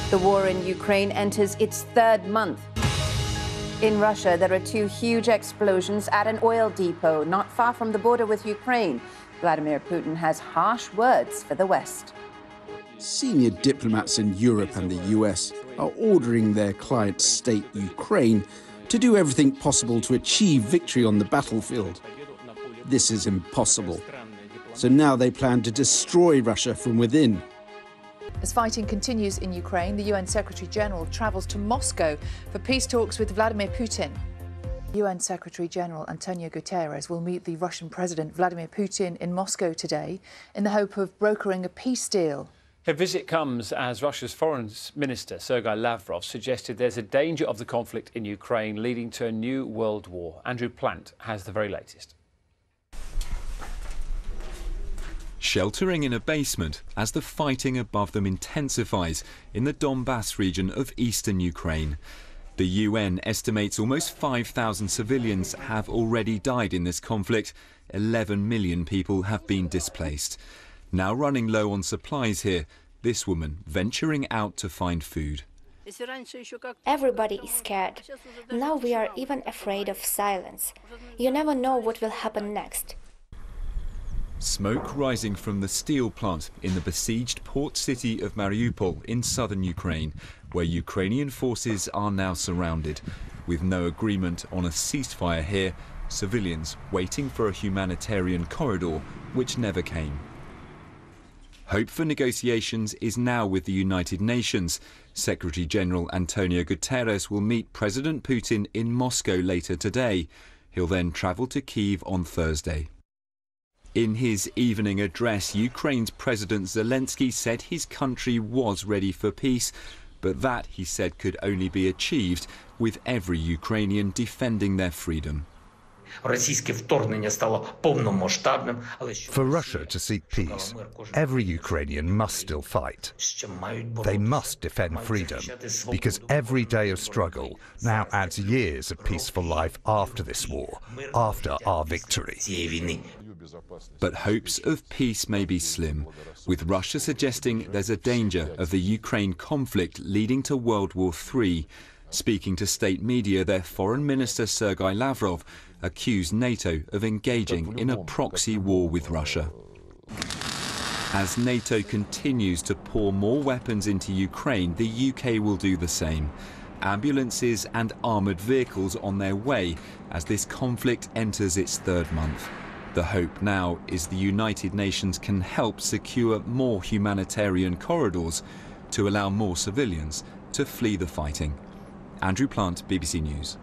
The war in Ukraine enters its third month. In Russia, there are two huge explosions at an oil depot not far from the border with Ukraine. Vladimir Putin has harsh words for the West. Senior diplomats in Europe and the US are ordering their client state, Ukraine, to do everything possible to achieve victory on the battlefield. This is impossible. So now they plan to destroy Russia from within. As fighting continues in Ukraine, the UN Secretary-General travels to Moscow for peace talks with Vladimir Putin. UN Secretary-General Antonio Guterres will meet the Russian President Vladimir Putin in Moscow today in the hope of brokering a peace deal. Her visit comes as Russia's Foreign Minister Sergei Lavrov suggested there's a danger of the conflict in Ukraine leading to a new world war. Andrew Plant has the very latest. Sheltering in a basement as the fighting above them intensifies in the Donbass region of eastern Ukraine. The UN estimates almost 5,000 civilians have already died in this conflict. 11 million people have been displaced. Now running low on supplies here, this woman venturing out to find food. Everybody is scared. Now we are even afraid of silence. You never know what will happen next. Smoke rising from the steel plant in the besieged port city of Mariupol in southern Ukraine, where Ukrainian forces are now surrounded. With no agreement on a ceasefire here, civilians waiting for a humanitarian corridor which never came. Hope for negotiations is now with the United Nations. Secretary-General Antonio Guterres will meet President Putin in Moscow later today. He'll then travel to Kyiv on Thursday. In his evening address, Ukraine's President Zelensky said his country was ready for peace, but that, he said, could only be achieved with every Ukrainian defending their freedom. For Russia to seek peace, every Ukrainian must still fight. They must defend freedom, because every day of struggle now adds years of peaceful life after this war, after our victory. But hopes of peace may be slim, with Russia suggesting there's a danger of the Ukraine conflict leading to World War III. Speaking to state media, their Foreign Minister Sergei Lavrov accused NATO of engaging in a proxy war with Russia. As NATO continues to pour more weapons into Ukraine, the UK will do the same. Ambulances and armoured vehicles on their way as this conflict enters its third month. The hope now is the United Nations can help secure more humanitarian corridors to allow more civilians to flee the fighting. Andrew Plant, BBC News.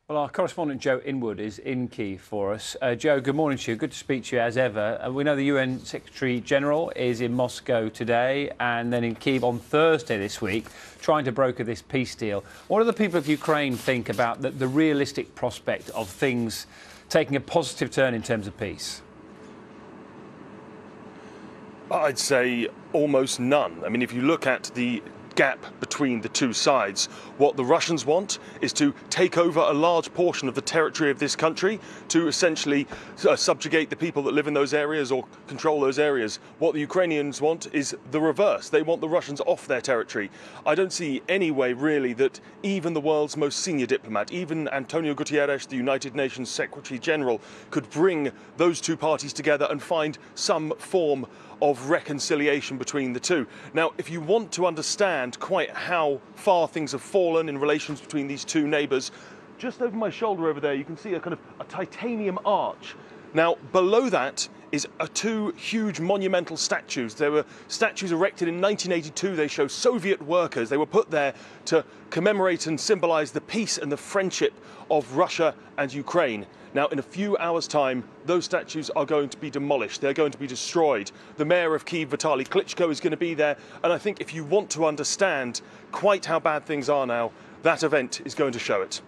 Well, our correspondent Joe Inwood is in Kyiv for us. Joe, good morning to you. Good to speak to you as ever. We know the UN Secretary-General is in Moscow today and then in Kyiv on Thursday this week, trying to broker this peace deal. What do the people of Ukraine think about the realistic prospect of things taking a positive turn in terms of peace? I'd say almost none. I mean, if you look at the gap between the two sides, what the Russians want is to take over a large portion of the territory of this country to essentially subjugate the people that live in those areas or control those areas. What the Ukrainians want is the reverse. They want the Russians off their territory. I don't see any way really that even the world's most senior diplomat, even Antonio Guterres, the United Nations Secretary General, could bring those two parties together and find some form of reconciliation between the two. Now, if you want to understand quite how far things have fallen in relations between these two neighbours, just over my shoulder over there you can see a kind of a titanium arch. Now, below that is two huge monumental statues. They were statues erected in 1982. They show Soviet workers. They were put there to commemorate and symbolise the peace and the friendship of Russia and Ukraine. Now, in a few hours' time, those statues are going to be demolished. They're going to be destroyed. The mayor of Kyiv, Vitaly Klitschko, is going to be there. And I think if you want to understand quite how bad things are now, that event is going to show it.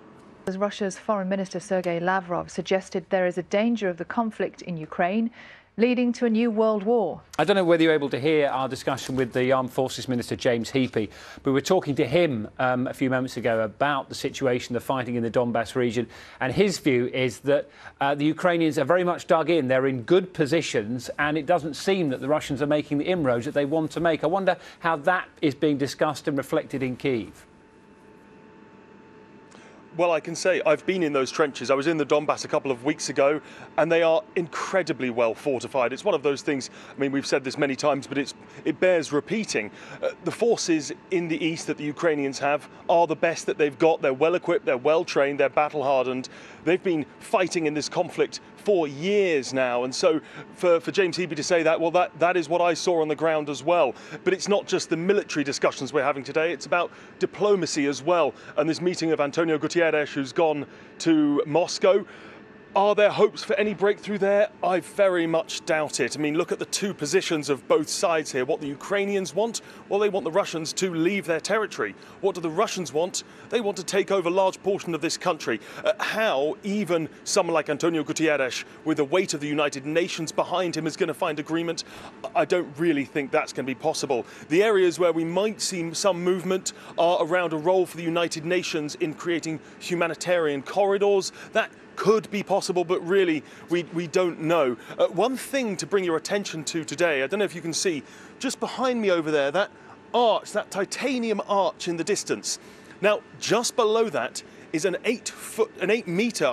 As Russia's Foreign Minister Sergei Lavrov suggested there is a danger of the conflict in Ukraine leading to a new world war. I don't know whether you're able to hear our discussion with the Armed Forces Minister, James Heappey, but we were talking to him a few moments ago about the situation, the fighting in the Donbass region, and his view is that the Ukrainians are very much dug in. They're in good positions, and it doesn't seem that the Russians are making the inroads that they want to make. I wonder how that is being discussed and reflected in Kyiv. Well, I can say I've been in those trenches. I was in the Donbass a couple of weeks ago, and they are incredibly well fortified. It's one of those things, I mean, we've said this many times, but it bears repeating. The forces in the east that the Ukrainians have are the best that they've got. They're well equipped, they're well trained, they're battle hardened. They've been fighting in this conflict for years now, and so for James Heappey to say that, well, that is what I saw on the ground as well. But it's not just the military discussions we're having today, it's about diplomacy as well. And this meeting of Antonio Guterres, who's gone to Moscow, are there hopes for any breakthrough there? I very much doubt it. I mean, look at the two positions of both sides here. What the Ukrainians want? Well, they want the Russians to leave their territory. What do the Russians want? They want to take over a large portion of this country. How even someone like Antonio Guterres, with the weight of the United Nations behind him, is going to find agreement? I don't really think that's going to be possible. The areas where we might see some movement are around a role for the United Nations in creating humanitarian corridors. That could be possible, but really we don't know. One thing to bring your attention to today, I don't know if you can see, just behind me over there, that arch, that titanium arch in the distance. Now, just below that is an 8 meter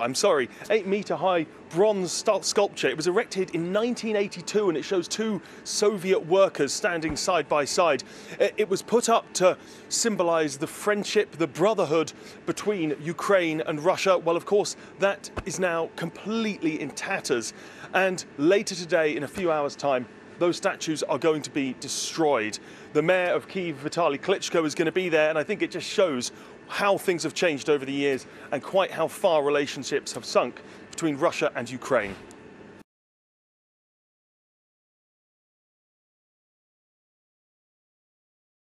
high bronze sculpture. It was erected in 1982, and it shows two Soviet workers standing side by side. It was put up to symbolize the friendship, the brotherhood between Ukraine and Russia. Well, of course, that is now completely in tatters. And later today, in a few hours' time, those statues are going to be destroyed. The mayor of Kyiv, Vitaly Klitschko, is going to be there, and I think it just shows how things have changed over the years and quite how far relationships have sunk between Russia and Ukraine.